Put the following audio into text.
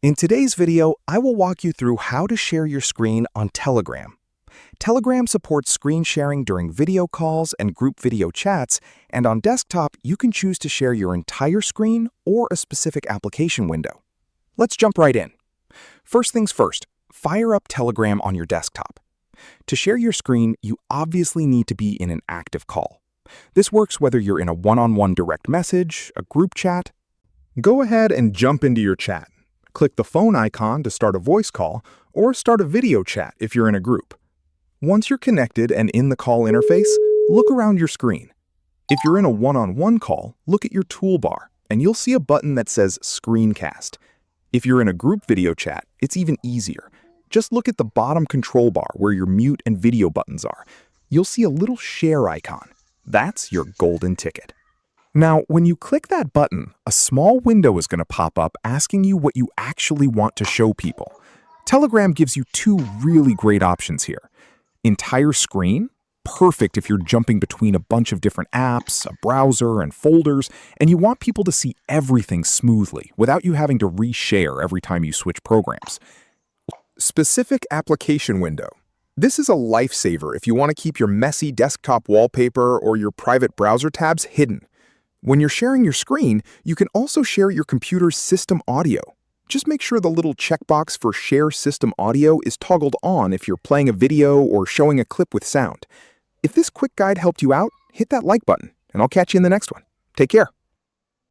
In today's video, I will walk you through how to share your screen on Telegram. Telegram supports screen sharing during video calls and group video chats, and on desktop, you can choose to share your entire screen or a specific application window. Let's jump right in. First things first, fire up Telegram on your desktop. To share your screen, you obviously need to be in an active call. This works whether you're in a one-on-one direct message, a group chat. Go ahead and jump into your chat. Click the phone icon to start a voice call or start a video chat if you're in a group. Once you're connected and in the call interface, look around your screen. If you're in a one-on-one call, look at your toolbar and you'll see a button that says Screencast. If you're in a group video chat, it's even easier. Just look at the bottom control bar where your mute and video buttons are. You'll see a little share icon. That's your golden ticket. Now, when you click that button, a small window is going to pop up asking you what you actually want to show people. Telegram gives you two really great options here. Entire screen, perfect if you're jumping between a bunch of different apps, a browser, and folders, and you want people to see everything smoothly without you having to reshare every time you switch programs. Specific application window. This is a lifesaver if you want to keep your messy desktop wallpaper or your private browser tabs hidden. When you're sharing your screen, you can also share your computer's system audio. Just make sure the little checkbox for Share System Audio is toggled on if you're playing a video or showing a clip with sound. If this quick guide helped you out, hit that like button, and I'll catch you in the next one. Take care.